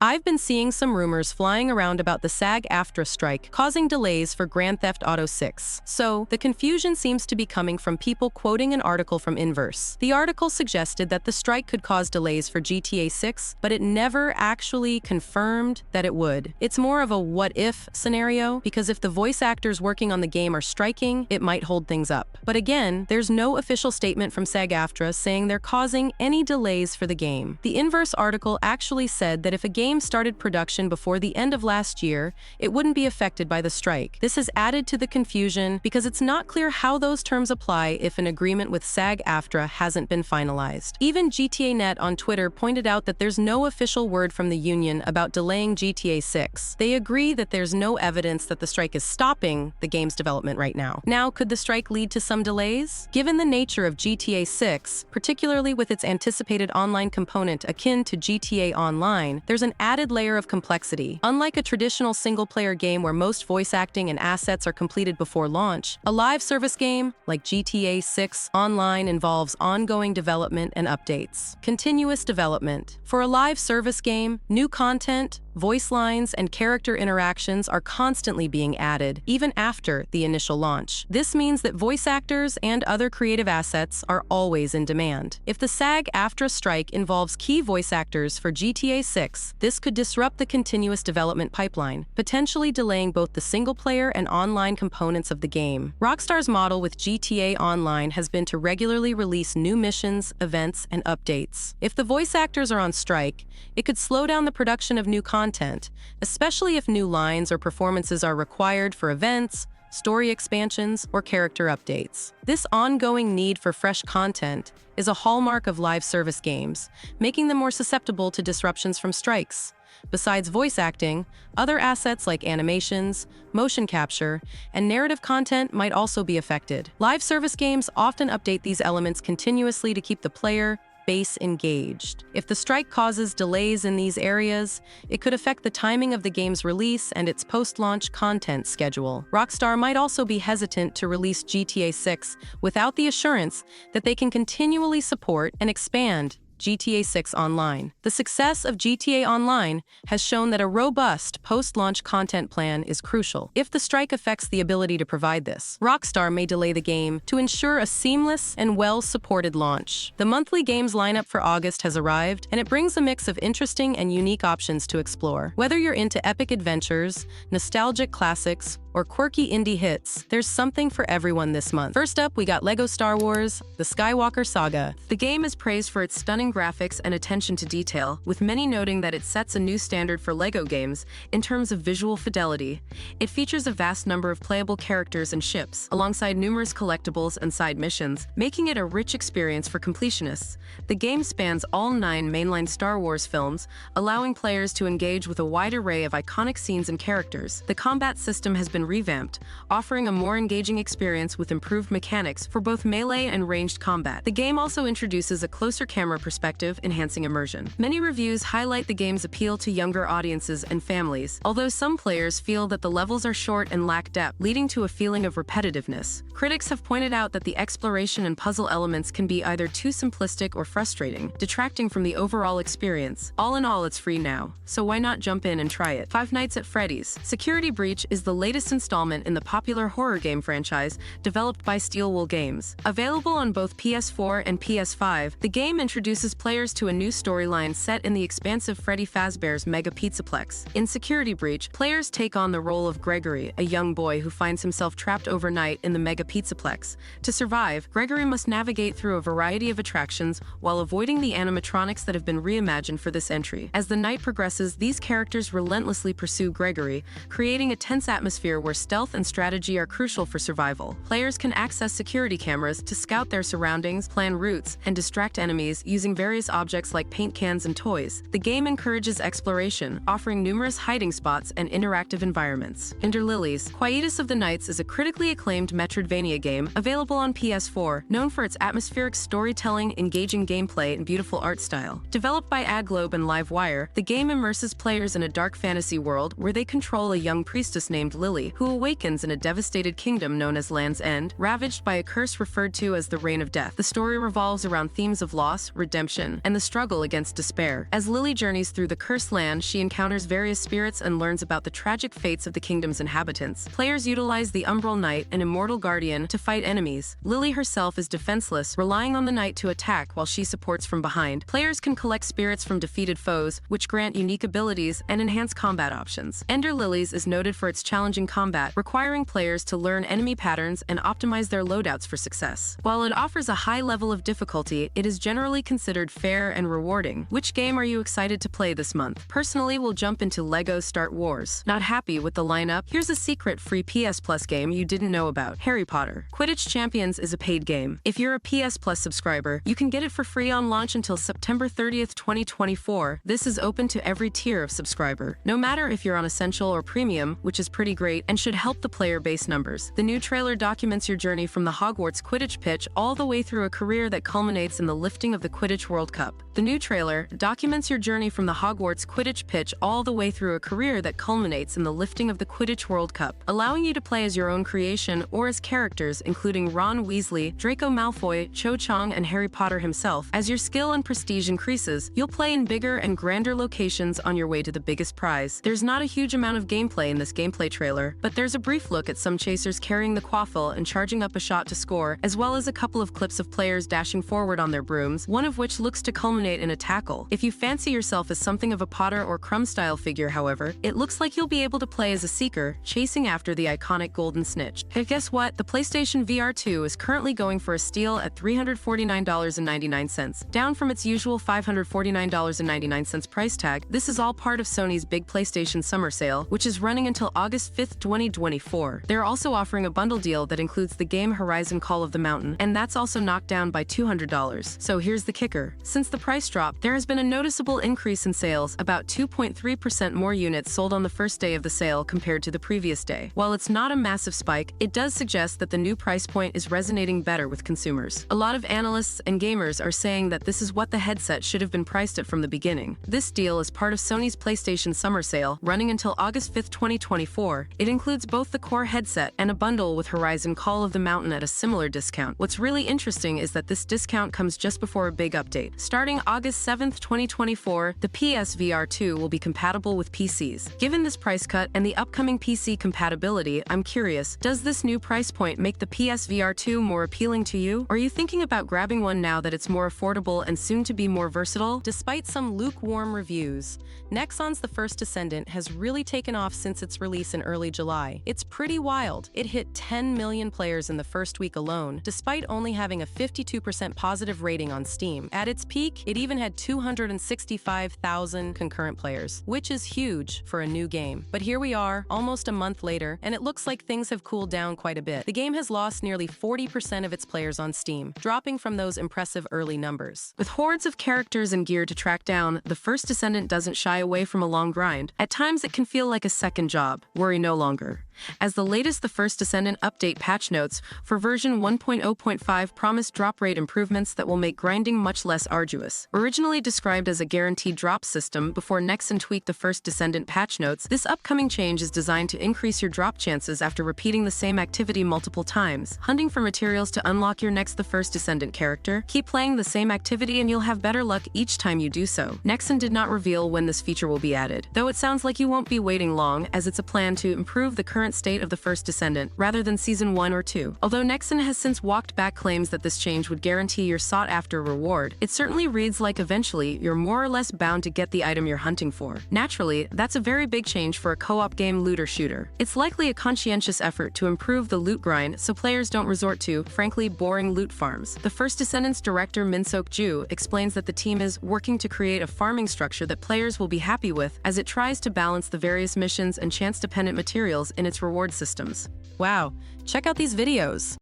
I've been seeing some rumors flying around about the SAG-AFTRA strike causing delays for Grand Theft Auto 6. So, the confusion seems to be coming from people quoting an article from Inverse. The article suggested that the strike could cause delays for GTA 6, but it never actually confirmed that it would. It's more of a what-if scenario, because if the voice actors working on the game are striking, it might hold things up. But again, there's no official statement from SAG-AFTRA saying they're causing any delays for the game. The Inverse article actually said that if a game started production before the end of last year, it wouldn't be affected by the strike. This has added to the confusion because it's not clear how those terms apply if an agreement with SAG-AFTRA hasn't been finalized. Even GTA.net on Twitter pointed out that there's no official word from the union about delaying GTA 6. They agree that there's no evidence that the strike is stopping the game's development right now. Now, could the strike lead to some delays? Given the nature of GTA 6, particularly with its anticipated online component akin to GTA Online, there's an added layer of complexity. Unlike a traditional single-player game where most voice acting and assets are completed before launch, a live service game, like GTA 6 Online, involves ongoing development and updates. Continuous development. For a live service game, new content, voice lines, and character interactions are constantly being added, even after the initial launch. This means that voice actors and other creative assets are always in demand. If the SAG-AFTRA strike involves key voice actors for GTA 6, this could disrupt the continuous development pipeline, potentially delaying both the single-player and online components of the game. Rockstar's model with GTA Online has been to regularly release new missions, events, and updates. If the voice actors are on strike, it could slow down the production of new content, especially if new lines or performances are required for events, story expansions, or character updates. This ongoing need for fresh content is a hallmark of live service games, making them more susceptible to disruptions from strikes. Besides voice acting, other assets like animations, motion capture, and narrative content might also be affected. Live service games often update these elements continuously to keep the player base engaged. If the strike causes delays in these areas, it could affect the timing of the game's release and its post-launch content schedule. Rockstar might also be hesitant to release GTA 6 without the assurance that they can continually support and expand GTA 6 Online. The success of GTA Online has shown that a robust post-launch content plan is crucial. If the strike affects the ability to provide this, Rockstar may delay the game to ensure a seamless and well-supported launch. The monthly games lineup for August has arrived, and it brings a mix of interesting and unique options to explore. Whether you're into epic adventures, nostalgic classics, or quirky indie hits, there's something for everyone this month. First up, we got LEGO Star Wars: The Skywalker Saga. The game is praised for its stunning graphics and attention to detail, with many noting that it sets a new standard for LEGO games in terms of visual fidelity. It features a vast number of playable characters and ships, alongside numerous collectibles and side missions, making it a rich experience for completionists. The game spans all 9 mainline Star Wars films, allowing players to engage with a wide array of iconic scenes and characters. The combat system has been revamped, offering a more engaging experience with improved mechanics for both melee and ranged combat. The game also introduces a closer camera perspective, enhancing immersion. Many reviews highlight the game's appeal to younger audiences and families, although some players feel that the levels are short and lack depth, leading to a feeling of repetitiveness. Critics have pointed out that the exploration and puzzle elements can be either too simplistic or frustrating, detracting from the overall experience. All in all, it's free now, so why not jump in and try it? Five Nights at Freddy's: Security Breach is the latest installment in the popular horror game franchise developed by Steelwool Games. Available on both PS4 and PS5, the game introduces players to a new storyline set in the expansive Freddy Fazbear's Mega Pizzaplex. In Security Breach, players take on the role of Gregory, a young boy who finds himself trapped overnight in the Mega Pizzaplex. To survive, Gregory must navigate through a variety of attractions while avoiding the animatronics that have been reimagined for this entry. As the night progresses, these characters relentlessly pursue Gregory, creating a tense atmosphere where stealth and strategy are crucial for survival. Players can access security cameras to scout their surroundings, plan routes, and distract enemies using various objects like paint cans and toys. The game encourages exploration, offering numerous hiding spots and interactive environments. Enter Lilies. Quietus of the Nights is a critically acclaimed Metroidvania game available on PS4, known for its atmospheric storytelling, engaging gameplay, and beautiful art style. Developed by AdGlobe and Livewire, the game immerses players in a dark fantasy world where they control a young priestess named Lily, Freddy, who awakens in a devastated kingdom known as Land's End, ravaged by a curse referred to as the Reign of Death. The story revolves around themes of loss, redemption, and the struggle against despair. As Lily journeys through the cursed land, she encounters various spirits and learns about the tragic fates of the kingdom's inhabitants. Players utilize the Umbral Knight, an immortal guardian, to fight enemies. Lily herself is defenseless, relying on the knight to attack while she supports from behind. Players can collect spirits from defeated foes, which grant unique abilities and enhance combat options. Ender Lilies is noted for its challenging combat, requiring players to learn enemy patterns and optimize their loadouts for success. While it offers a high level of difficulty, it is generally considered fair and rewarding. Which game are you excited to play this month? Personally, we'll jump into LEGO Start Wars. Not happy with the lineup? Here's a secret free PS Plus game you didn't know about. Harry Potter. Quidditch Champions is a paid game. If you're a PS Plus subscriber, you can get it for free on launch until September 30th, 2024. This is open to every tier of subscriber. No matter if you're on Essential or Premium, which is pretty great and should help the player base numbers. The new trailer documents your journey from the Hogwarts Quidditch pitch all the way through a career that culminates in the lifting of the Quidditch World Cup. The new trailer documents your journey from the Hogwarts Quidditch pitch all the way through a career that culminates in the lifting of the Quidditch World Cup, allowing you to play as your own creation or as characters including Ron Weasley, Draco Malfoy, Cho Chang, and Harry Potter himself. As your skill and prestige increases, you'll play in bigger and grander locations on your way to the biggest prize. There's not a huge amount of gameplay in this gameplay trailer, but there's a brief look at some chasers carrying the quaffle and charging up a shot to score, as well as a couple of clips of players dashing forward on their brooms, one of which looks to culminate in a tackle. If you fancy yourself as something of a Potter or Crumb-style figure, however, it looks like you'll be able to play as a Seeker, chasing after the iconic Golden Snitch. Hey, guess what? The PlayStation VR2 is currently going for a steal at $349.99, down from its usual $549.99 price tag. This is all part of Sony's big PlayStation Summer Sale, which is running until August 5th, 2024. They're also offering a bundle deal that includes the game Horizon Call of the Mountain, and that's also knocked down by $200. So here's the kicker. Since the price drop, there has been a noticeable increase in sales, about 2.3% more units sold on the first day of the sale compared to the previous day. While it's not a massive spike, it does suggest that the new price point is resonating better with consumers. A lot of analysts and gamers are saying that this is what the headset should have been priced at from the beginning. This deal is part of Sony's PlayStation Summer Sale, running until August 5th, 2024. It includes both the core headset and a bundle with Horizon Call of the Mountain at a similar discount. What's really interesting is that this discount comes just before a big update. Starting August 7th, 2024, the PSVR2 will be compatible with PCs. Given this price cut and the upcoming PC compatibility, I'm curious, does this new price point make the PSVR2 more appealing to you? Or are you thinking about grabbing one now that it's more affordable and soon to be more versatile? Despite some lukewarm reviews, Nexon's The First Descendant has really taken off since its release in early July. It's pretty wild. It hit 10 million players in the first week alone, despite only having a 52% positive rating on Steam. At its peak, it even had 265,000 concurrent players, which is huge for a new game. But here we are, almost a month later, and it looks like things have cooled down quite a bit. The game has lost nearly 40% of its players on Steam, dropping from those impressive early numbers. With hordes of characters and gear to track down, The First Descendant doesn't shy away from a long grind. At times, it can feel like a second job. Worry no longer. As the latest The First Descendant update patch notes for version 1.0.5 promised drop rate improvements that will make grinding much less arduous. Originally described as a guaranteed drop system before Nexon tweaked The First Descendant patch notes, this upcoming change is designed to increase your drop chances after repeating the same activity multiple times. Hunting for materials to unlock your next The First Descendant character? Keep playing the same activity and you'll have better luck each time you do so. Nexon did not reveal when this feature will be added, though it sounds like you won't be waiting long, as it's a plan to improve the current state of The First Descendant, rather than Season 1 or 2. Although Nexon has since walked back claims that this change would guarantee your sought-after reward, it certainly reads like eventually you're more or less bound to get the item you're hunting for. Naturally, that's a very big change for a co-op game looter-shooter. It's likely a conscientious effort to improve the loot grind so players don't resort to, frankly, boring loot farms. The First Descendant's director Min-Sok Ju explains that the team is working to create a farming structure that players will be happy with as it tries to balance the various missions and chance-dependent materials in its reward systems. Wow, check out these videos.